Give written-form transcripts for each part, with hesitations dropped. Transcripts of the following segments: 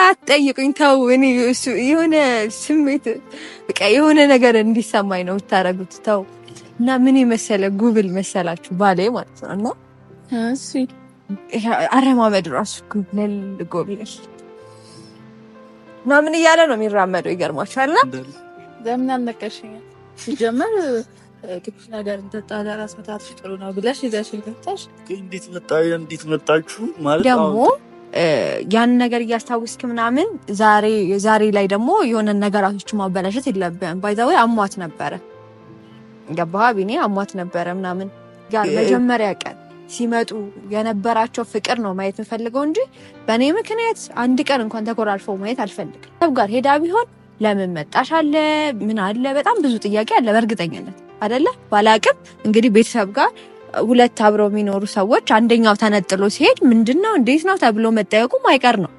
አትጠይቁኝ ተው። እኔ እሱ የሆነ ስሜት በቃ የሆነ ነገር እንዲሰማኝ ነው የምታረጉት። ተው እና ምን የመሰለ ጉብል መሰላችሁ ባሌ ማለት ነው። እና እሺ አረማመድ ራሱ ጉብል ጎብለሽ ምን እያለ ነው የሚራመደው? ይገርማችኋል። ለምን አልነቀሽኝ? ሲጀመር ትኩስ ነገር እንጠጣለ ራስ መታትሽ ጥሩ ነው ብለሽ ይዘሽኝ መጣሽ። እንዴት መጣችሁ ማለት ደግሞ ያን ነገር እያስታወስክ ምናምን ዛሬ ላይ ደግሞ የሆነ ነገራቶች ማበላሸት የለብህም። ባይዛው አሟት ነበረ ገባህ? ቢኔ አሟት ነበረ ምናምን ጋር መጀመሪያ ቀን ሲመጡ የነበራቸው ፍቅር ነው ማየት የምፈልገው እንጂ በእኔ ምክንያት አንድ ቀን እንኳን ተኮራርፈው ማየት አልፈልግም። ሰብ ጋር ሄዳ ቢሆን ለምን መጣሽ አለ ምን አለ በጣም ብዙ ጥያቄ አለ በእርግጠኝነት አይደለ ባላቅም እንግዲህ ቤተሰብ ጋር ሁለት አብረው የሚኖሩ ሰዎች አንደኛው ተነጥሎ ሲሄድ ምንድነው እንዴት ነው ተብሎ መጠየቁ ማይቀር ነው።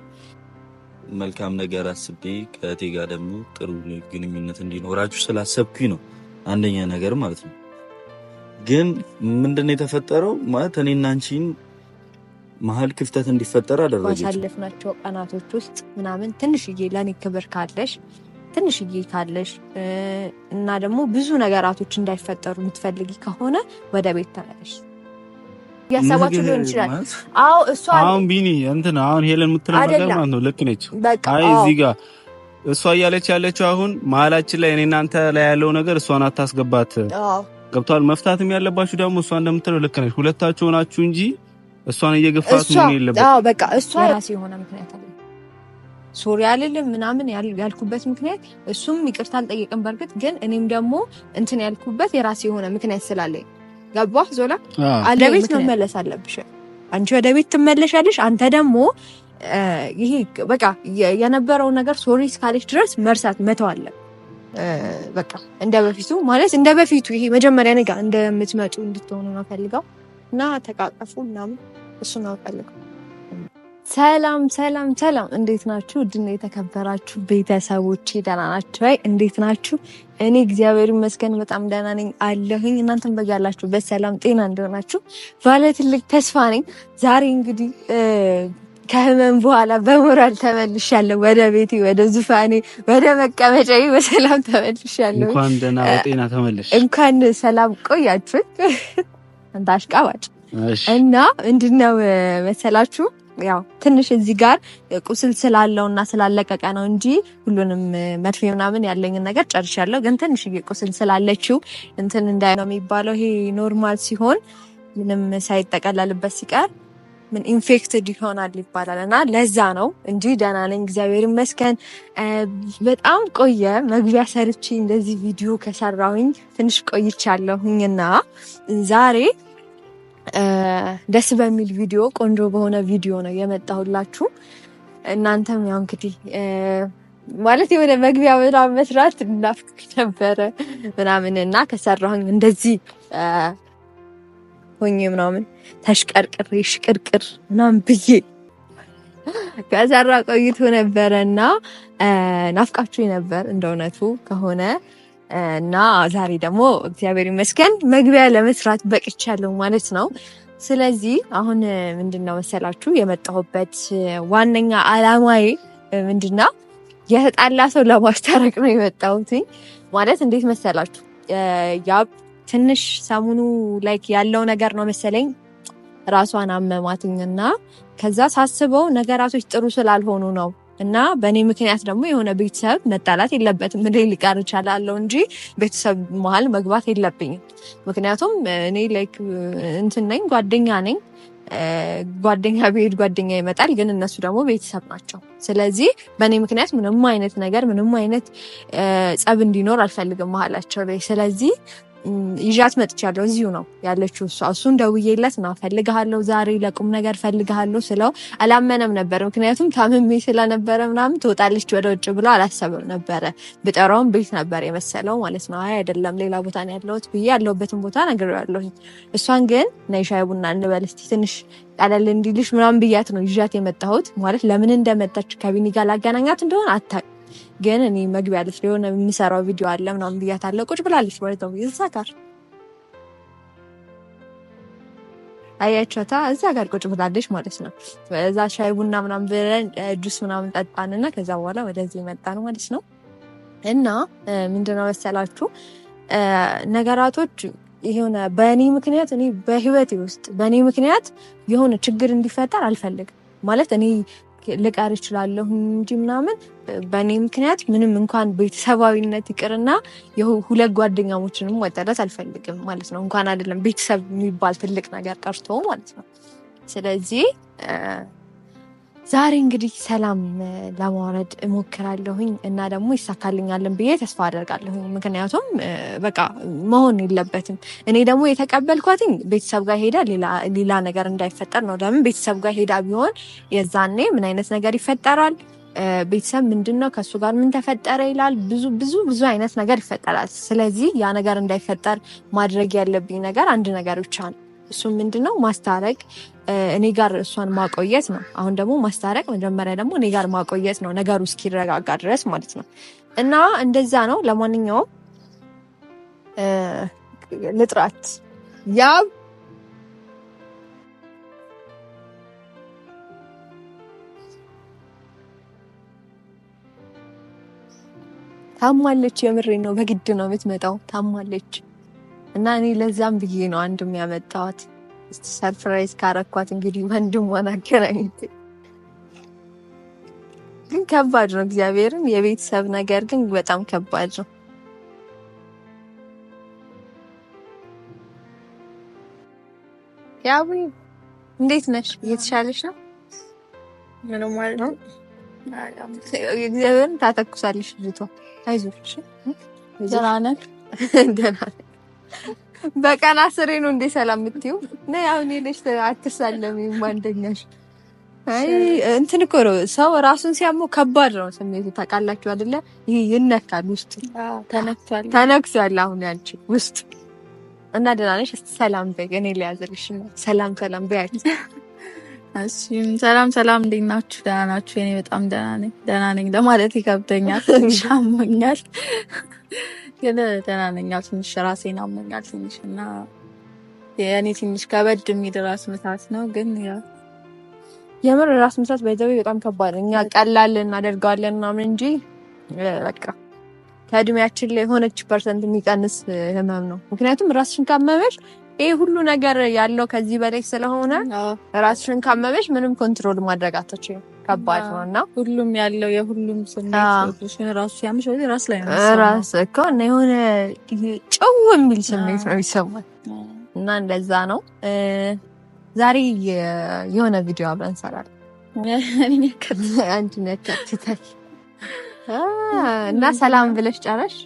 መልካም ነገር አስቤ ከእቴ ጋር ደግሞ ጥሩ ግንኙነት እንዲኖራችሁ ስላሰብኩኝ ነው አንደኛ ነገር ማለት ነው። ግን ምንድነው የተፈጠረው ማለት እኔና አንቺን መሀል ክፍተት እንዲፈጠር አደረገች። ባሳለፍናቸው ቀናቶች ውስጥ ምናምን ትንሽዬ ለኔ ክብር ካለሽ ትንሽዬ ካለሽ እና ደግሞ ብዙ ነገራቶች እንዳይፈጠሩ የምትፈልጊ ከሆነ ወደ ቤት ተመለሽ። ያሰባችሁ ሊሆን ይችላል። አዎ እሷ አሁን ቢኒ እንትን አሁን ሄለን የምትለው ነገር ማለት ነው ልክ ነች። አይ እዚህ ጋር እሷ እያለች ያለችው አሁን መሀላችን ላይ እኔና አንተ ላይ ያለው ነገር እሷን አታስገባት። ገብቷል። መፍታትም ያለባችሁ ደግሞ እሷ እንደምትለው ልክ ነች። ሁለታችሁ ሆናችሁ እንጂ እሷን እየገፋት ምን የለበት። አዎ በቃ እሷ ራስ የሆነ ምክንያት አለ። ሶሪ አልልም ምናምን ያልኩበት ምክንያት እሱም ይቅርታ አልጠየቅም። በርግጥ ግን እኔም ደግሞ እንትን ያልኩበት የራስ የሆነ ምክንያት ስላለኝ ገባህ ዞላ ወደ ቤት መመለስ አለብሽ። አንቺ ወደ ቤት ትመለሻለሽ። አንተ ደግሞ ይሄ በቃ የነበረው ነገር ሶሪ እስካለች ድረስ መርሳት መተው አለ። በቃ እንደበፊቱ ማለት እንደበፊቱ ይሄ መጀመሪያ ነገር እንደምትመጡ እንድትሆኑ ነው ፈልገው እና ተቃቀፉ ምናምን እሱ ነው ፈልገው። ሰላም ሰላም ሰላም፣ እንዴት ናችሁ? ድነ የተከበራችሁ ቤተሰቦቼ ደህና ናችሁ ወይ? እንዴት ናችሁ? እኔ እግዚአብሔር ይመስገን በጣም ደህና ነኝ አለሁኝ። እናንተም በያላችሁ በሰላም ጤና እንደሆናችሁ ባለ ትልቅ ተስፋ ነኝ። ዛሬ እንግዲህ ከህመም በኋላ በሞራል ተመልሻለሁ ወደ ቤቴ፣ ወደ ዙፋኔ፣ ወደ መቀመጫዬ በሰላም ተመልሻለሁ። እንኳን ደህና በጤና ተመለሽ። እንኳን ሰላም ቆያችሁ። አንተ አሽቃባጭ እና ምንድነው መሰላችሁ ያው ትንሽ እዚህ ጋር ቁስል ስላለውና ስላለቀቀ ነው እንጂ ሁሉንም መርፌ ምናምን ያለኝን ነገር ጨርሻለሁ። ግን ትንሽ ቁስል ስላለችው እንትን እንዳይ ነው የሚባለው። ይሄ ኖርማል ሲሆን ምንም ሳይጠቀለልበት ሲቀር ምን ኢንፌክትድ ይሆናል ይባላልና ለዛ ነው እንጂ ደህና ነኝ እግዚአብሔር ይመስገን። በጣም ቆየ መግቢያ ሰርቼ እንደዚህ ቪዲዮ ከሰራሁኝ ትንሽ ቆይቻለሁኝና ዛሬ ደስ በሚል ቪዲዮ ቆንጆ በሆነ ቪዲዮ ነው የመጣሁላችሁ። እናንተም ያው እንግዲህ ማለት የሆነ መግቢያ ምናምን መስራት እናፍቅ ነበረ ምናምን እና ከሰራሁኝ እንደዚህ ሆኜ ምናምን ተሽቀርቅሬ ሽቅርቅር ምናምን ብዬ ከሰራ ቆይቶ ነበረና ናፍቃችሁ ነበር እንደ እውነቱ ከሆነ እና ዛሬ ደግሞ እግዚአብሔር ይመስገን መግቢያ ለመስራት በቅቻለሁ ማለት ነው። ስለዚህ አሁን ምንድነው መሰላችሁ የመጣሁበት ዋነኛ አላማዬ ምንድነው የተጣላ ሰው ለማስታረቅ ነው የመጣሁት። ማለት እንዴት መሰላችሁ ያ ትንሽ ሰሙኑ ላይክ ያለው ነገር ነው መሰለኝ ራሷን አመማትኝና ከዛ ሳስበው ነገራቶች ጥሩ ስላልሆኑ ነው እና በእኔ ምክንያት ደግሞ የሆነ ቤተሰብ መጣላት የለበትም ምን ሊቀር ይችላልው እንጂ ቤተሰብ መሀል መግባት የለብኝም። ምክንያቱም እኔ ላይክ እንትን ነኝ ጓደኛ ነኝ። ጓደኛ ቢሄድ ጓደኛ ይመጣል፣ ግን እነሱ ደግሞ ቤተሰብ ናቸው። ስለዚህ በእኔ ምክንያት ምንም አይነት ነገር ምንም አይነት ጸብ እንዲኖር አልፈልግም መሀላቸው ላይ። ስለዚህ ይዣት መጥቻለሁ። እዚሁ ነው ያለችው እሷ። እሱን ደውዬለት ነው ፈልግሃለሁ ዛሬ ለቁም ነገር ፈልግሃለሁ ስለው አላመነም ነበር። ምክንያቱም ታምሜ ስለነበረ ምናምን ትወጣለች ወደ ውጭ ብሎ አላሰበም ነበረ። ብጠራውም ቤት ነበር የመሰለው ማለት ነው። አይ አይደለም ሌላ ቦታ ነው ያለሁት ብዬ ያለሁበትን ቦታ ነግሬዋለሁ። እሷን ግን ነይ ሻይ ቡና እንበል እስቲ ትንሽ ቀለል እንዲልሽ ምናምን ብያት ነው ይዣት የመጣሁት። ማለት ለምን እንደመጣች ከቢኒ ጋር ላገናኛት እንደሆነ አታውቅም። ግን እኔ መግቢያ ላይ ስለሆነ የምሰራው ቪዲዮ አለ ምናምን ብያታለሁ። ቁጭ ብላለች ወይተው ይዛካር አያቸታ እዛ ጋር ቁጭ ብላለች ማለት ነው። እዛ ሻይ ቡና ምናምን ብለን ጁስ ምናምን ጠጣንና ከዛ በኋላ ወደዚህ መጣን ማለት ነው። እና ምንድነው መሰላችሁ ነገራቶች የሆነ በእኔ ምክንያት እኔ በህይወቴ ውስጥ በእኔ ምክንያት የሆነ ችግር እንዲፈጠር አልፈልግም ማለት እኔ ልቀር እችላለሁ እንጂ ምናምን በእኔ ምክንያት ምንም እንኳን ቤተሰባዊነት ይቅርና ሁለት ጓደኛሞችንም ወጣላት አልፈልግም ማለት ነው። እንኳን አይደለም ቤተሰብ የሚባል ትልቅ ነገር ቀርቶ ማለት ነው። ስለዚህ ዛሬ እንግዲህ ሰላም ለማውረድ እሞክራለሁኝ እና ደግሞ ይሳካልኛልን ብዬ ተስፋ አደርጋለሁኝ። ምክንያቱም በቃ መሆን የለበትም እኔ ደግሞ የተቀበልኳትኝ ቤተሰብ ጋር ሄዳ ሌላ ነገር እንዳይፈጠር ነው። ለምን ቤተሰብ ጋር ሄዳ ቢሆን የዛኔ ምን አይነት ነገር ይፈጠራል? ቤተሰብ ምንድነው ከሱ ጋር ምን ተፈጠረ ይላል። ብዙ አይነት ነገር ይፈጠራል። ስለዚህ ያ ነገር እንዳይፈጠር ማድረግ ያለብኝ ነገር አንድ ነገር ብቻ ነው። እሱ ምንድነው ማስታረቅ፣ እኔ ጋር እሷን ማቆየት ነው። አሁን ደግሞ ማስታረቅ መጀመሪያ ደግሞ እኔ ጋር ማቆየት ነው ነገሩ እስኪረጋጋ ድረስ ማለት ነው። እና እንደዛ ነው። ለማንኛውም ልጥራት ያብ ታማለች። የምሬ ነው። በግድ ነው የምትመጣው። ታማለች እና እኔ ለዛም ብዬ ነው አንድም ያመጣኋት። ሰርፕራይዝ ካረኳት እንግዲህ ወንድም ሆነ አገናኝት። ግን ከባድ ነው እግዚአብሔርን የቤተሰብ ነገር ግን በጣም ከባድ ነው። ያው እንዴት ነሽ? እየተሻለሽ ነው? ምንም ማለት ነው። እግዚአብሔርን ታተኩሳለሽ ልጅቷ። አይዞሽ ደህና ነን። ደህና ነን። በቀን 10 ነው እንደ ሰላም የምትይው ነው። ያው እኔ ልጅ አትሳለሚ ማንደኛሽ። አይ እንትን እኮ ነው ሰው ራሱን ሲያመው ከባድ ነው ስሜቱ ታውቃላችሁ አይደለ? ይሄ ይነካል ውስጥ ተነክቷል። አሁን ያንቺ ውስጥ እና ደህና ነሽ? እስቲ ሰላም በይ። እኔ ሊያዝልሽ ነው። ሰላም በያች። እሺ ሰላም እንዴት ናችሁ? ደህና ናችሁ? እኔ በጣም ደህና ነኝ ለማለት ይከብደኛል። ሻሞኛል ግን ደህና ነኝ። ትንሽ ራሴን አሞኛል ትንሽ እና የኔ ትንሽ ከበድ የሚል ራስ ምታት ነው። ግን ያው የምር ራስ ምታት በይዘው በጣም ከባድ። እኛ ቀላል እናደርጋለን ምናምን እንጂ በቃ ከእድሜያችን ላይ የሆነች % የሚቀንስ ህመም ነው። ምክንያቱም ራስሽን ካመመሽ ይሄ ሁሉ ነገር ያለው ከዚህ በላይ ስለሆነ ራስሽን ካመመሽ ምንም ኮንትሮል ማድረግ አትችይም። ከባድ ነውና ሁሉም ያለው የሁሉም ስሜት ራሱ ሲያምሽ ወይ ራስ ላይ ነው። ራስ እኮ ነው የሆነ ጨው የሚል ስሜት ነው ይሰማል። እና እንደዛ ነው። ዛሬ የሆነ ቪዲዮ አብረን እንሰራለን። አንቺ ነካትታይ እና ሰላም ብለሽ ጨረሽ?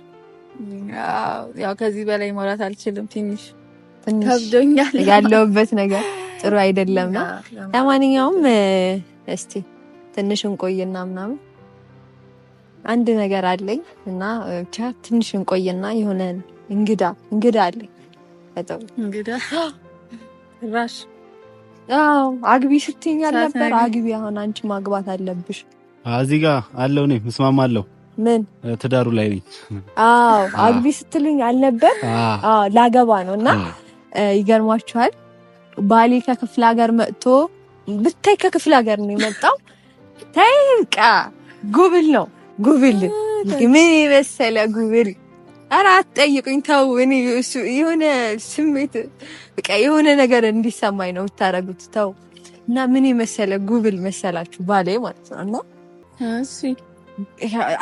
ያው ከዚህ በላይ ማውራት አልችልም። ትንሽ ከብዶኛል። ያለውበት ነገር ጥሩ አይደለም ነው። ለማንኛውም እስቲ ትንሽ እንቆይና ምናምን አንድ ነገር አለኝ እና ብቻ ትንሽ እንቆይና የሆነ እንግዳ አለኝ። በጣም እንግዳ ራሽ አግቢ ስትይኝ ነበር። አግቢ አሁን አንቺ ማግባት አለብሽ። እዚህ ጋር አለው ነኝ መስማማለሁ። ምን ትዳሩ ላይ ነኝ። አግቢ ስትሉኝ አልነበር? ላገባ ነው እና ይገርማችኋል ባሌ ከክፍለ ሀገር መጥቶ ብታይ ከክፍለ ሀገር ነው የመጣው። ታይቃ ጉብል ነው ጉብል ምን ይመሰለ ጉብል። ኧረ አትጠይቁኝ ተው። እኔ እሱ የሆነ ስሜት በቃ የሆነ ነገር እንዲሰማኝ ነው የምታረጉት። ተው እና ምን ይመሰለ ጉብል መሰላችሁ ባሌ ማለት ነው። እና እሺ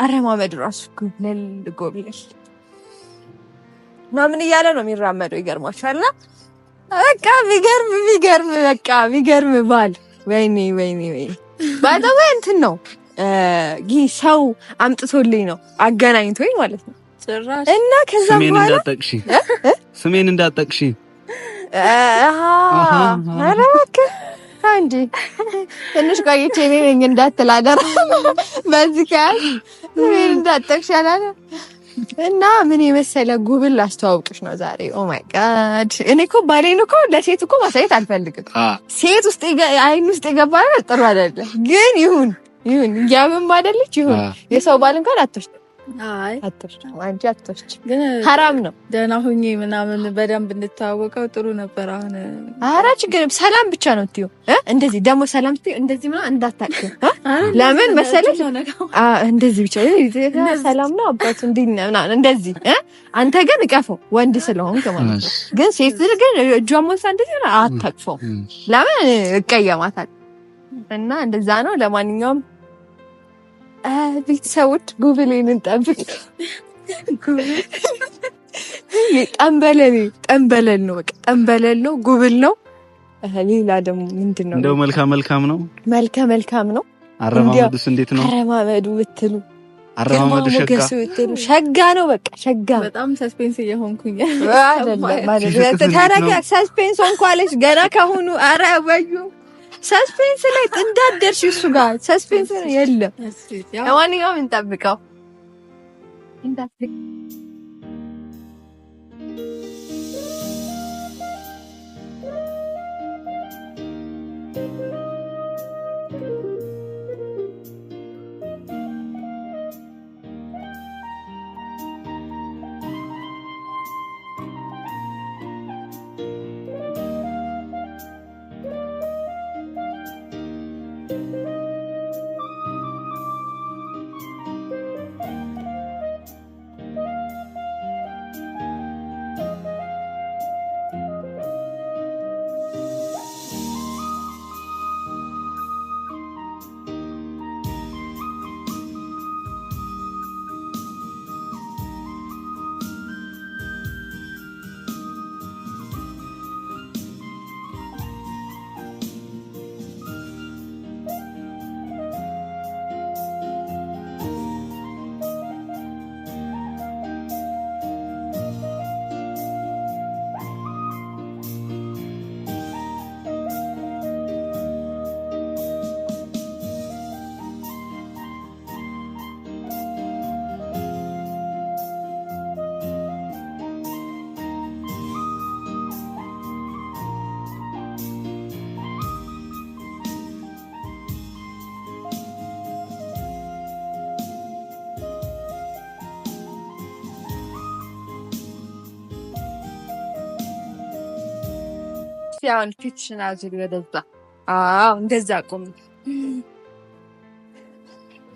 አረማመድ ራሱ ጉብል እና ምን እያለ ነው የሚራመደው? ይገርማችኋል። እና በቃ ቢገርም ባል ወይኔ ባይተው እንትን ነው ይህ ሰው አምጥቶልኝ ነው አገናኝቶኝ ማለት ነው። ጭራሽ እና ከዛ በኋላ ስሜን እንዳጠቅሽ ኧረ እባክህ አንዴ ትንሽ ቆይቼ እኔ ነኝ እንዳትላደር በዚህ ካል ስሜን እንዳጠቅሽ አላለ እና ምን የመሰለ ጉብል አስተዋውቅሽ ነው ዛሬ። ኦ ማይ ጋድ እኔ እኮ ባሌን እኮ ለሴት እኮ ማሳየት አልፈልግም። ሴት ውስጥ አይን ውስጥ የገባ ነገር ጥሩ አይደለም። ግን ይሁን ያምም አይደለች ይሁን የሰው ባል እንኳን አይ አንቺ አትወስጂ፣ ግን ሐራም ነው። ደህና ሁኚ ምናምን በደንብ እንድታወቀው ጥሩ ነበር። አሁን ኧረ ችግር ሰላም ብቻ ነው ትዩ እንደዚህ ደግሞ ሰላም ትዩ እንደዚህ ምናምን እንዳታውቂው። ለምን መሰለሽ እንደዚህ ብቻ ሰላም ነው አባቱ እንደዚህ አንተ ግን እቀፈው ወንድ ስለሆንክ ማለት ነው። ግን ሴት ግን እጇን ሞሳ እንደዚህ አታቅፈው። ለምን እቀየማታለሁ እና እንደዛ ነው። ለማንኛውም ቤተሰቦች ጉብሌን እንጠብቅ። ጠንበለል ነው በቃ ጠንበለል ነው፣ ጉብል ነው። ሌላ ደግሞ ምንድነው? እንደው መልካም ነው። መልካም ነው። አረማመዱስ እንዴት ነው? አረማመዱ ብትሉ አረማመዱ ሸጋ ነው። በቃ ሸጋ። በጣም ሰስፔንስ እየሆንኩኝ አይደለም ማለት ተረጋ። ሰስፔንስ እንኳንስ ገና ካሁኑ አረ ወዩ ሰስፔንስ ላይ እንዳደርሽ እሱ ጋር ሰስፔንስ የለም። ለማንኛውም እንጠብቀው። ያውን ፊትሽን አዙሪ ወደዛ። አዎ እንደዛ ቆም።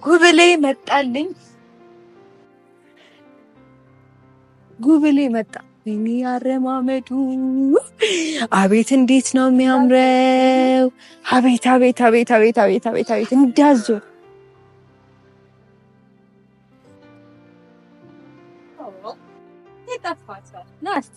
ጉብሌ መጣልኝ። ጉብሌ መጣ። እኔ አረማመዱ አቤት እንዴት ነው የሚያምረው! አቤት አቤት አቤት አቤት አቤት አቤት አቤት እንዳዞ ይጣፋታ ናስቲ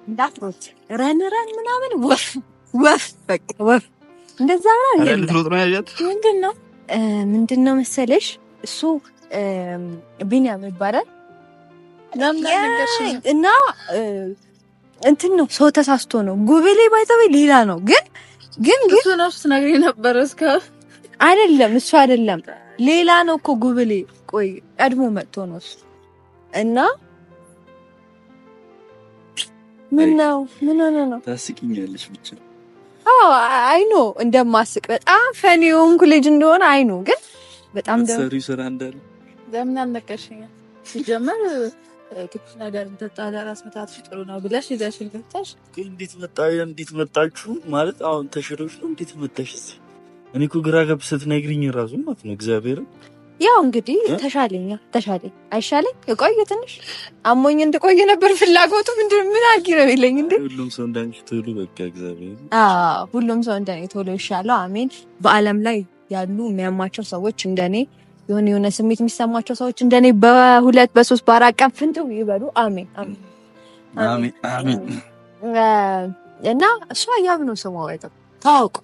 እንዳትሮጥ ረን ምናምን ወፍ በቃ ወፍ እንደዛ ነው። ምንድነው መሰለሽ እሱ ቢኒያም ይባላል እና እንትን ነው ሰው ተሳስቶ ነው። ጉብሌ ባይተው ሌላ ነው። ግን እሱ ነው ስነግሬ ነበር እስከ አይደለም እሱ አይደለም ሌላ ነው እኮ ጉብሌ። ቆይ ቀድሞ መጥቶ ነው እሱ እና ምን ሆነ ነው ታስቂኛለሽ ብቻ። አይኖ እንደማስቅ በጣም ፈኒ ሆንኩ ልጅ እንደሆነ አይኖ። ግን በጣም ሰሪ ስራ እንዳለ ለምን አልነቀርሽኝ? ሲጀመር ትኩስ ነገር እንተጣላ ራስ መታትሽ ጥሩ ነው ብለሽ ይዘሽ ልትታሽ እንዴት መጣችሁ ማለት አሁን ተሽሎሽ ነው እንዴት መጣሽ? እኔ እኮ ግራ ገብ ስትነግሪኝ ራሱ ማለት ነው እግዚአብሔር ያው እንግዲህ ተሻለኝ አይሻለኝ የቆየ ትንሽ አሞኝ እንደቆየ ነበር ፍላጎቱ። ምን አድርጊ ነው የሚለኝ እንዴ? ሁሉም ሰው እንዳንቺ ቶሎ በቃ እግዚአብሔር ሁሉም ሰው እንደኔ ቶሎ ይሻለው። አሜን። በአለም ላይ ያሉ የሚያማቸው ሰዎች እንደኔ የሆነ ስሜት የሚሰማቸው ሰዎች እንደኔ በ2 በ3 በ4 ቀን ፍንጥው ይበሉ። አሜን አሜን አሜን አሜን። እና እሷ ያብ ነው ስሟ ወጣ ታውቁ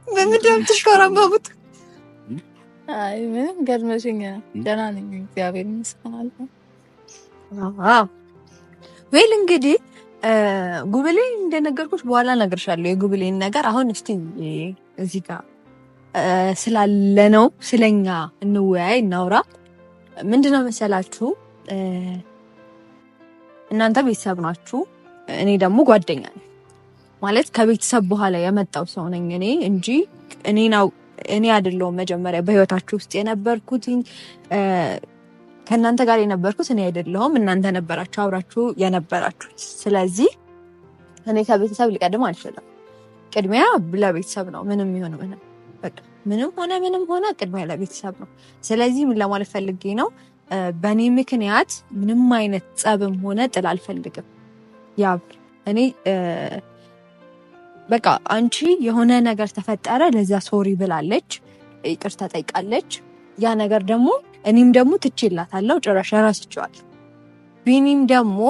ምንድነው የምትሽኮረመሙት? አይ ምንም ገርመሽኝ። ደህና ነኝ እግዚአብሔር ይመስገን። ወይል እንግዲህ ጉብሌ እንደነገርኩሽ በኋላ እነግርሻለሁ የጉብሌን ነገር። አሁን እስቲ እዚህ ጋር ስላለነው ስለኛ እንወያይ እናውራ። ምንድነው መሰላችሁ እናንተ ቤተሰብ ናችሁ፣ እኔ ደግሞ ጓደኛ ነኝ። ማለት ከቤተሰብ በኋላ የመጣው ሰው ነኝ እኔ እንጂ እኔ አይደለሁም መጀመሪያ በህይወታችሁ ውስጥ የነበርኩት። ከእናንተ ጋር የነበርኩት እኔ አይደለሁም፣ እናንተ ነበራችሁ አብራችሁ የነበራችሁት። ስለዚህ እኔ ከቤተሰብ ሊቀድም አልችልም። ቅድሚያ ለቤተሰብ ነው። ምንም ይሁን ምንም፣ በቃ ምንም ሆነ ቅድሚያ ለቤተሰብ ነው። ስለዚህ ምን ለማለት ፈልጌ ነው፣ በእኔ ምክንያት ምንም አይነት ጸብም ሆነ ጥል አልፈልግም። ያ እኔ በቃ አንቺ የሆነ ነገር ተፈጠረ ለዛ ሶሪ ብላለች፣ ይቅርታ ጠይቃለች። ያ ነገር ደግሞ እኔም ደግሞ ትችላታለሁ፣ ጭራሽ ራስቸዋል። ቢኒም ደግሞ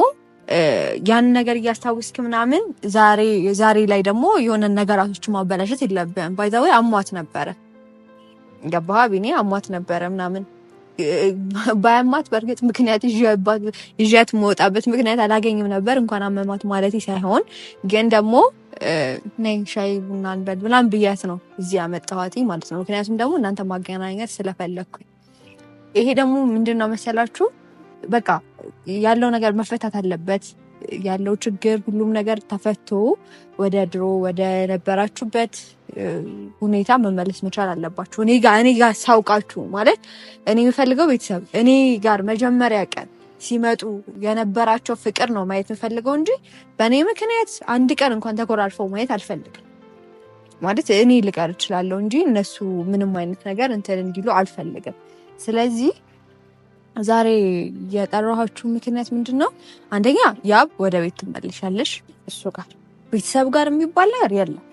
ያን ነገር እያስታወስክ ምናምን ዛሬ ላይ ደግሞ የሆነ ነገራቶች ማበላሸት የለብህም። ባይ ዘ ወይ አሟት ነበረ፣ ገባህ? ቢኒ አሟት ነበረ ምናምን ባያማት በእርግጥ ምክንያት ይዣት መውጣበት ምክንያት አላገኝም ነበር፣ እንኳን አመማት ማለት ሳይሆን ግን ደግሞ ነይ ሻይ ቡና እንበል ምናምን ብያት ነው እዚህ ያመጣኋት ማለት ነው። ምክንያቱም ደግሞ እናንተ ማገናኘት ስለፈለኩኝ። ይሄ ደግሞ ምንድነው መሰላችሁ በቃ ያለው ነገር መፈታት አለበት። ያለው ችግር ሁሉም ነገር ተፈቶ ወደ ድሮ ወደ ነበራችሁበት ሁኔታ መመለስ መቻል አለባችሁ። እኔ ጋር ሳውቃችሁ ማለት እኔ የምፈልገው ቤተሰብ እኔ ጋር መጀመሪያ ቀን ሲመጡ የነበራቸው ፍቅር ነው ማየት የምፈልገው እንጂ በእኔ ምክንያት አንድ ቀን እንኳን ተኮራርፈው ማየት አልፈልግም። ማለት እኔ ልቀር እችላለሁ እንጂ እነሱ ምንም አይነት ነገር እንትን እንዲሉ አልፈልግም። ስለዚህ ዛሬ የጠራኋችሁ ምክንያት ምንድነው? አንደኛ ያብ ወደ ቤት ትመለሻለሽ። እሱ ጋር ቤተሰብ ጋር የሚባል ነገር የለም።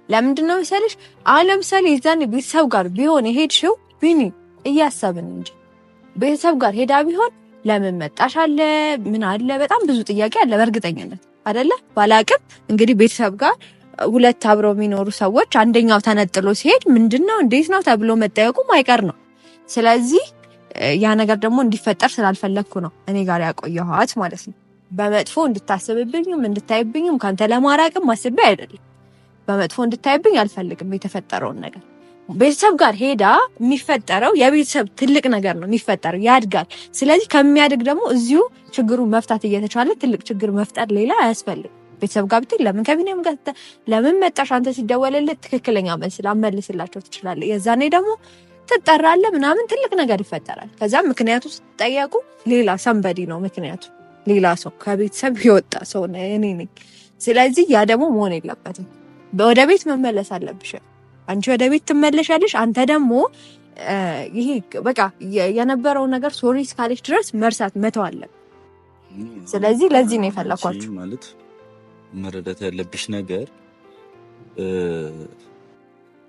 ለምንድነው መሰለሽ? አሁን ለምሳሌ የዛኔ ቤተሰብ ጋር ቢሆን የሄድሽው ቢኒ እያሰብን እንጂ ቤተሰብ ጋር ሄዳ ቢሆን ለምን መጣሽ አለ ምን አለ በጣም ብዙ ጥያቄ አለ። በእርግጠኝነት አይደለ ባላቅም እንግዲህ ቤተሰብ ጋር ሁለት አብረው የሚኖሩ ሰዎች አንደኛው ተነጥሎ ሲሄድ ምንድነው እንዴት ነው ተብሎ መጠየቁ ማይቀር ነው። ስለዚህ ያ ነገር ደግሞ እንዲፈጠር ስላልፈለግኩ ነው እኔ ጋር ያቆየኋት ማለት ነው። በመጥፎ እንድታስብብኝም እንድታይብኝም ካንተ ለማራቅም ማስቤ አይደለም። በመጥፎ እንድታይብኝ አልፈልግም የተፈጠረውን ነገር። ቤተሰብ ጋር ሄዳ የሚፈጠረው የቤተሰብ ትልቅ ነገር ነው የሚፈጠረው፣ ያድጋል። ስለዚህ ከሚያድግ ደግሞ እዚሁ ችግሩ መፍታት እየተቻለ ትልቅ ችግር መፍጠር ሌላ አያስፈልግም። ቤተሰብ ጋር ብትይ ለምን ከቢኔም ጋር ለምን መጣሽ አንተ ሲደወልልህ ትክክለኛ መልስ ላመልስላቸው ትችላለህ። የዛኔ ደግሞ ትጠራለህ ምናምን ትልቅ ነገር ይፈጠራል። ከዛ ምክንያቱ ስትጠየቁ ሌላ ሰንበዲ ነው ምክንያቱ፣ ሌላ ሰው ከቤተሰብ የወጣ ሰው እኔ ነኝ። ስለዚህ ያ ደግሞ መሆን የለበትም። ወደ ቤት መመለስ አለብሽ። አንቺ ወደ ቤት ትመለሻለሽ። አንተ ደግሞ ይሄ በቃ የነበረው ነገር ሶሪ እስካለች ድረስ መርሳት መተው አለብሽ። ስለዚህ ለዚህ ነው የፈለኳችሁ። ማለት መረዳት ያለብሽ ነገር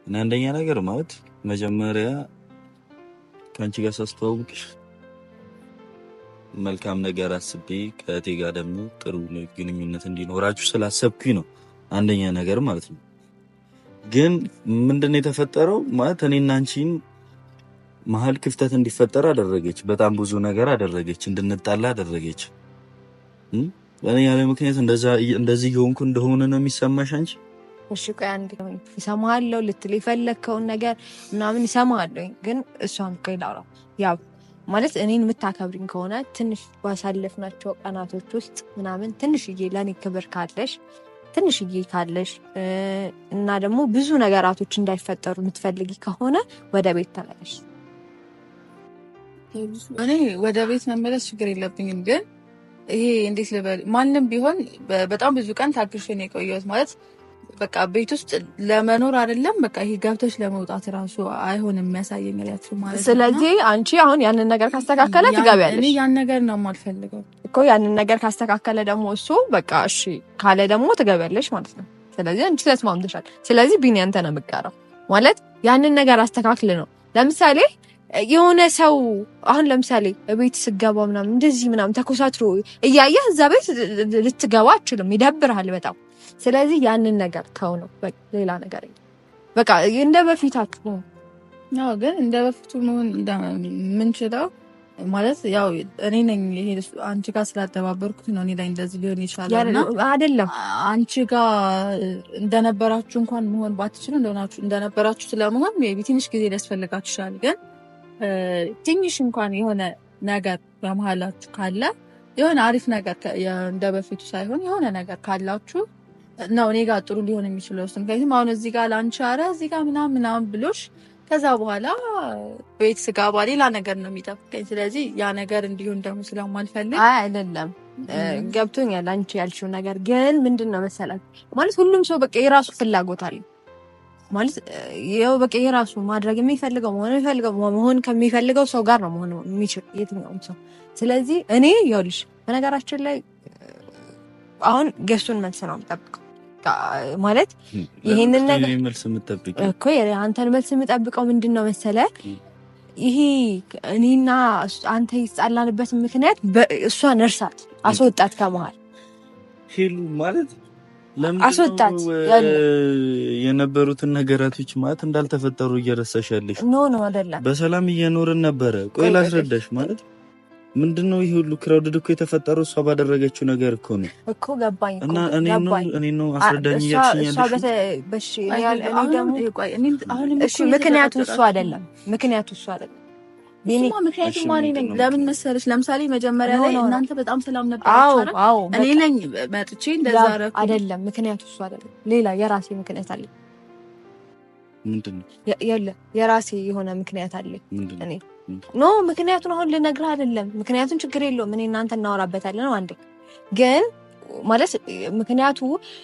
እና አንደኛ ነገር ማለት መጀመሪያ ከአንቺ ጋር ሳስተዋውቅሽ መልካም ነገር አስቤ ከእቴ ጋር ደግሞ ጥሩ ግንኙነት እንዲኖራችሁ ስላሰብኩኝ ነው። አንደኛ ነገር ማለት ነው። ግን ምንድነው የተፈጠረው ማለት እኔና አንቺን መሀል ክፍተት እንዲፈጠር አደረገች። በጣም ብዙ ነገር አደረገች፣ እንድንጣላ አደረገች። እኔ ያለ ምክንያት እንደዚህ የሆንኩ እንደሆነ ነው የሚሰማሽ አንቺ? እሺ ቆይ አንዴ እሰማሃለሁ ልትል የፈለግከውን ነገር ምናምን እሰማሃለሁ። ግን እሷን ቆይ ላውራ። ያው ማለት እኔን የምታከብሪኝ ከሆነ ትንሽ ባሳለፍናቸው ቀናቶች ውስጥ ምናምን ትንሽዬ ለእኔ ክብር ካለሽ እና ደግሞ ብዙ ነገራቶች እንዳይፈጠሩ የምትፈልጊ ከሆነ ወደ ቤት ተመለሽ። እኔ ወደ ቤት መመለስ ችግር የለብኝም። ግን ይሄ እንዴት ልበል፣ ማንም ቢሆን በጣም ብዙ ቀን ታግሼ ነው የቆየሁት። ማለት በቃ ቤት ውስጥ ለመኖር አይደለም በቃ ይሄ ገብቶች ለመውጣት ራሱ አይሆንም የሚያሳየኝ ሪያክሽን ማለት ነው። ስለዚህ አንቺ አሁን ያንን ነገር ካስተካከለ ትገቢያለሽ። እኔ ያን ነገር ነው የማልፈልገው እኮ። ያንን ነገር ካስተካከለ ደግሞ እሱ በቃ እሺ ካለ ደግሞ ትገቢያለሽ ማለት ነው። ስለዚህ አንቺ ተስማምተሻል። ስለዚህ ቢኒ አንተ ነው የምትቀረው ማለት ያንን ነገር አስተካክል ነው። ለምሳሌ የሆነ ሰው አሁን ለምሳሌ ቤት ስገባ ምናምን እንደዚህ ምናምን ተኮሳትሮ እያየህ እዛ ቤት ልትገባ አትችልም፣ ይደብርሃል በጣም። ስለዚህ ያንን ነገር ተው ነው በቃ። ሌላ ነገር በቃ እንደ በፊታችሁ ነው። ያው ግን እንደ በፊቱ መሆን ምንችለው ማለት ያው እኔ ነኝ ይሄ አንቺ ጋር ስላደባበርኩት ነው እኔ ላይ እንደዚህ ሊሆን ይችላል። አይደለም አንቺ ጋር እንደነበራችሁ እንኳን መሆን ባትችሉ እንደነበራችሁ ስለመሆን ሜቢ ትንሽ ጊዜ ሊያስፈልጋችሁ ይችላል። ግን ትንሽ እንኳን የሆነ ነገር በመሀላችሁ ካለ የሆነ አሪፍ ነገር እንደበፊቱ ሳይሆን የሆነ ነገር ካላችሁ ነው እኔ ጋር ጥሩ ሊሆን የሚችለው። ምክንያቱም አሁን እዚህ ጋር ላንቺ አረ እዚህ ጋር ምናምን ብሎሽ ከዛ በኋላ ቤት ስጋባ ሌላ ነገር ነው የሚጠብቀኝ። ስለዚህ ያ ነገር እንዲሆን ደግሞ ስለማልፈልግ አይደለም ገብቶኛል አንቺ ያልሽው ነገር። ግን ምንድነው መሰላት ማለት ሁሉም ሰው በቃ የራሱ ፍላጎት አለ ማለት ያው በቃ የራሱ ማድረግ የሚፈልገው መሆን ከሚፈልገው ሰው ጋር ነው መሆን የሚችል የትኛውም ሰው። ስለዚህ እኔ ይኸውልሽ በነገራችን ላይ አሁን ገሱን መልስ ነው የምጠብቀው ማለት ይሄንን ነገር መልስ የምጠብቀው እኮ አንተን መልስ የምጠብቀው ምንድነው መሰለ ይሄ እኔና አንተ ይጻላንበት ምክንያት እሷ ነርሳት አስወጣት ከመሃል ሄሉ ማለት ለምን አስወጣት የነበሩትን ነገራቶች ማለት እንዳልተፈጠሩ እየረሳሻለሽ ኖ አይደለም በሰላም እየኖርን ነበረ። ቆይ ላስረዳሽ ማለት ምንድነው ይሄ ሁሉ ክራውድድ እኮ የተፈጠረው እሷ ባደረገችው ነገር እኮ ነው እኮ ገባኝ እና እኔ ነው አስረዳኝ ያልሽኛለሽ። ምክንያቱ እሱ አይደለም ምክንያቱ ማን ነኝ? ለምን መሰለሽ ለምሳሌ መጀመሪያ ላይ እናንተ በጣም ሰላም ነበራችሁ እኔ ነኝ መጥቼ እንደዛ አረኩ አይደለም። ምክንያቱ እሱ አይደለም ሌላ የራሴ ምክንያት አለ። ምንድነው? የራሴ የሆነ ምክንያት አለ። እኔ ኖ ምክንያቱን አሁን ልነግርህ አይደለም። ምክንያቱን ችግር የለውም እኔ እናንተ እናወራበታለን ነው አንዴ። ግን ማለት ምክንያቱ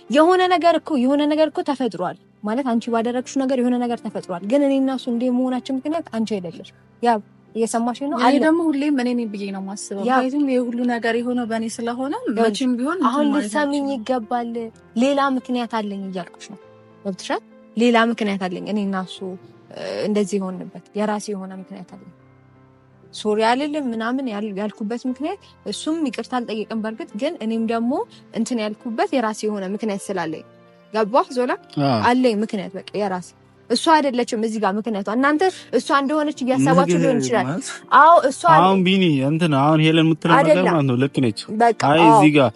የሆነ ነገር እኮ ተፈጥሯል ማለት አንቺ ባደረግሽው ነገር የሆነ ነገር ተፈጥሯል። ግን እኔ እና እሱ እንደመሆናችን ምክንያት አንቺ አይደለሽ። ያ እየሰማሽ ነው። እኔ ደግሞ ሁሌም እኔ ነኝ ብዬ ነው የማስበው። ምክንያቱም የሁሉ ነገር የሆነው በእኔ ስለሆነ መቼም ቢሆን አሁን ልትሰሚኝ ይገባል። ሌላ ምክንያት አለኝ እያልኩሽ ነው። ገብቶሻል? ሌላ ምክንያት አለኝ እኔ እና እሱ እንደዚህ ሆነበት የራሴ የሆነ ምክንያት አለኝ። ሶሪ አልልም ምናምን ያልኩበት ምክንያት እሱም ይቅርታ አልጠየቅም በርግጥ ግን እኔም ደግሞ እንትን ያልኩበት የራሴ የሆነ ምክንያት ስላለኝ ገባህ ዞላ አለኝ ምክንያት በቃ የራሴ እሷ አይደለችም እዚህ ጋር ምክንያቷ እናንተ እሷ እንደሆነች እያሰባችሁ ሊሆን ይችላል። አዎ እሷ አሁን ቢኒ እንትን አሁን ሄለን የምትለው ነገር ማለት ነው ልክ ነች። አይ እዚህ ጋር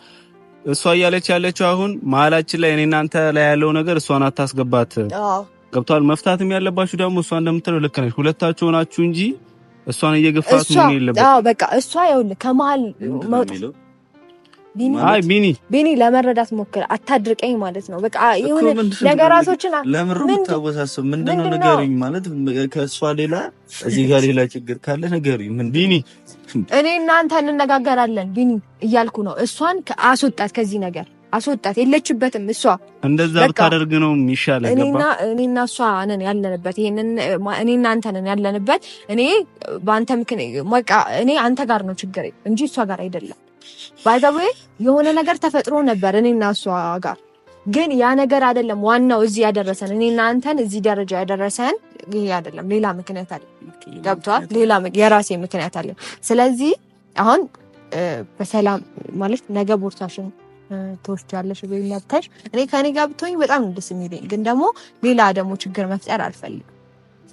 እሷ እያለች ያለችው አሁን መሀላችን ላይ እኔ እናንተ ላይ ያለው ነገር እሷን አታስገባት። ገብቷል? መፍታትም ያለባችሁ ደግሞ እሷ እንደምትለው ልክ ነች። ሁለታችሁ ሆናችሁ እንጂ እሷን እየገፋት ምን የለበት። አዎ በቃ እሷ ይኸውልህ ከመሀል መውጣት ቢኒ ለመረዳት ሞክር። አታድርቀኝ ማለት ነው። በቃ የሆነ ነገራቶችን ለምሩ ተወሳሰብ ምንድነው ነገርኝ ማለት ከእሷ ሌላ እዚህ ጋር ሌላ ችግር ካለ ነገርኝ። ምን ቢኒ እኔ እናንተ እንነጋገራለን ቢኒ እያልኩ ነው። እሷን አስወጣት ከዚህ ነገር አስወጣት። የለችበትም እሷ እንደዛ ብታደርግ ነው የሚሻለው። እኔና እሷ ነን ያለንበት ይሄንን እኔና አንተ ነን ያለንበት። እኔ በአንተ ምክንያት በቃ እኔ አንተ ጋር ነው ችግሬ እንጂ እሷ ጋር አይደለም። ባይዛዌ የሆነ ነገር ተፈጥሮ ነበር እኔና እሷ ጋር ግን ያ ነገር አይደለም ዋናው እዚህ ያደረሰን እኔና አንተን እዚህ ደረጃ ያደረሰን ይሄ አይደለም። ሌላ ምክንያት አለ። ገብቷል? ሌላ የራሴ ምክንያት አለ። ስለዚህ አሁን በሰላም ማለት ነገ ቦርሳሽን ትወስጃለሽ ወይ መብተሽ እኔ ከኔ ጋር ብትሆኝ በጣም ደስ የሚለኝ ግን ደግሞ ሌላ ደግሞ ችግር መፍጠር አልፈልግም።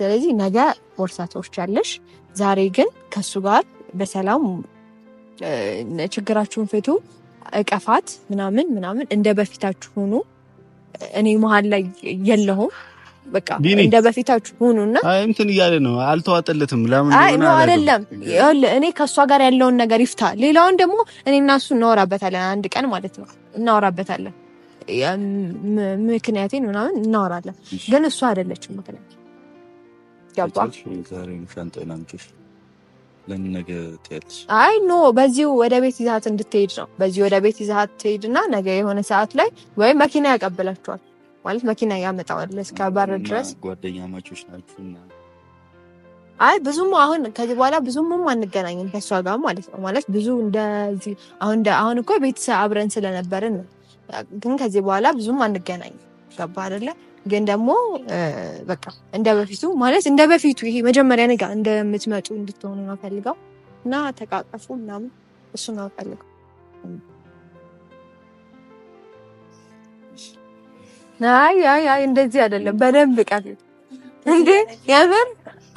ስለዚህ ነገ ቦርሳ ትወስጃለሽ። ዛሬ ግን ከሱ ጋር በሰላም ችግራችሁን ፍቱ። እቀፋት ምናምን እንደ በፊታችሁ ሆኑ። እኔ መሀል ላይ የለሁም። በቃ እንደ በፊታችሁ ሆኑና እንትን እያለ ነው አልተዋጠለትም። ለምን ነው አይደለም እኔ ከሷ ጋር ያለውን ነገር ይፍታ። ሌላውን ደግሞ እኔና እሱ እናወራበታለን። አንድ ቀን ማለት ነው እናወራበታለን። ምክንያቴን ምናምን እናወራለን። ግን እሱ አይደለችም ምክንያት ገባ። ለምን ነገ ትያለሽ? አይ ኖ በዚሁ ወደ ቤት ይዛት እንድትሄድ ነው። በዚሁ ወደ ቤት ይዛት ትሄድና ነገ የሆነ ሰዓት ላይ ወይ መኪና ያቀብላችኋል ማለት መኪና ያመጣዋል እስከ በር ድረስ። ጓደኛ ማቾች ናችሁና አይ ብዙም አሁን ከዚህ በኋላ ብዙም አንገናኝም ከሷ ጋር ማለት ነው። ማለት ብዙ እንደዚህ አሁን እኮ ቤተሰብ አብረን ስለነበርን ነው። ግን ከዚህ በኋላ ብዙም አንገናኝም። ገባ አይደለ? ግን ደግሞ በቃ እንደ በፊቱ ይሄ መጀመሪያ ነገር እንደምትመጡ እንድትሆኑ ነው ፈልገው እና ተቃቀፉ ምናምን እሱ ነው ፈልገው። አይ እንደዚህ አይደለም። በደንብ ቀፍ እንዴ ያበር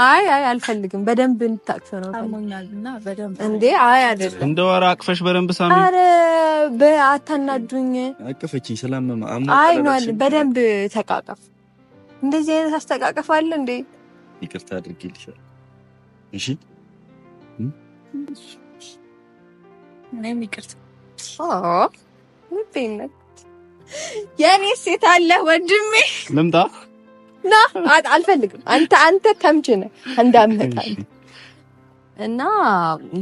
አይ አልፈልግም። በደንብ እንታቅፈ ነው አሞኛልና በደንብ እንዴ አይደለም። እንደ ወራ አቅፈሽ በደንብ ሳሚ። አረ በአታናዱኝ። አቅፈችኝ ሰላም አይ ነው በደንብ ተቃቀፍ። እንደዚህ አይነት አስተቃቀፍ አለ እንዴ? ይቅርታ አድርጌልሻለሁ። እሺ እኔም ይቅርታ። የኔ ሴት አለ ወንድሜ። ልምጣ ና አልፈልግም። አንተ ተምች ነህ እንዳመጣኝ እና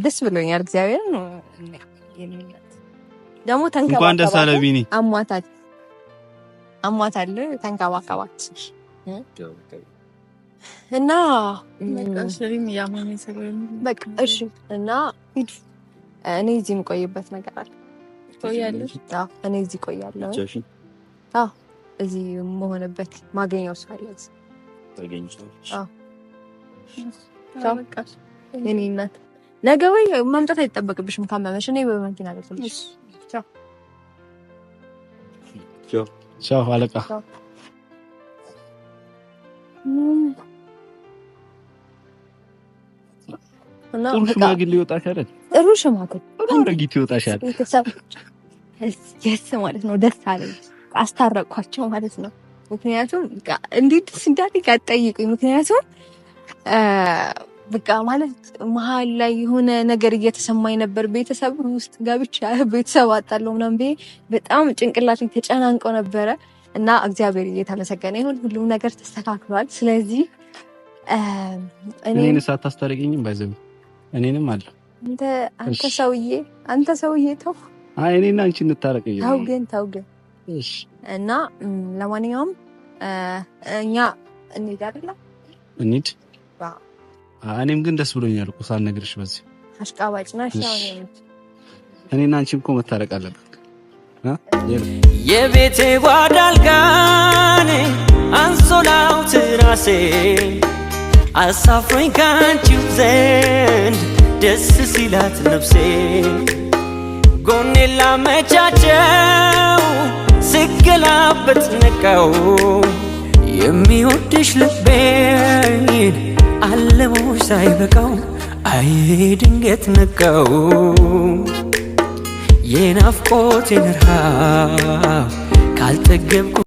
ደስ ብሎኛል። እግዚአብሔር ነው ደግሞ ተንከባከባት። እንኳን ደስ አለ ቢኒ። አሟታል ተንከባከባት እና በቃ እሺ። እና ሂድ። እኔ እዚህ የምቆይበት ነገር አለ። ቆያለሽ? አዎ እኔ እዚህ ቆያለሁ። አዎ እዚህ መሆንበት ማገኘው ሰው አለ እዚህ ታገኝቻለሽ። አዎ በቃ እኔ እናት ነገ ወይ መምጣት አይጠበቅብሽም። ካመመሽ እኔ በመኪና ልትልሽ። ቻው ቻው ቻው አለቃ። እና ጥሩ ሽማግሌ ይወጣሻል። ጥሩ ሽማግሌ አረጊት ይወጣሻል። የስ ማለት ነው። ደስ አለኝ። አስታረቅኳቸው ማለት ነው። ምክንያቱም እንዴት እንዳለኝ አትጠይቁኝ። ምክንያቱም በቃ ማለት መሀል ላይ የሆነ ነገር እየተሰማኝ ነበር። ቤተሰብ ውስጥ ገብቼ ቤተሰብ አጣለሁ ምናምን ብዬ በጣም ጭንቅላቴ ተጨናንቀው ነበረ እና እግዚአብሔር እየተመሰገነ ይሁን ሁሉም ነገር ተስተካክሏል። ስለዚህ እኔን ሳታስታርቂኝም ባይዘው እኔንም አለ አንተ ሰውዬ ተው። አይ እኔና አንቺ እንታረቀኝ። ተው ግን እሺ። እና ለማንኛውም እኛ እንሂድ አይደል? እንሂድ። እኔም ግን ደስ ብሎኛል እኮ ሳልነግርሽ። በዚህ አሽቃባጭ ነሽ። እኔና አንቺም እኮ መታረቅ አለብን። የቤቴ ጓዳ አልጋኔ አንሶላው ትራሴ አሳፍሮኝ ካንቺው ዘንድ ደስ ሲላት ነፍሴ ጎኔን ላመቻቸው ስገላበት ነቃው የሚወድሽ ልቤን አለሞሽ ሳይበቃው አይ ድንገት ነቃው የናፍቆቴን ረሃብ ካልጠገብኩ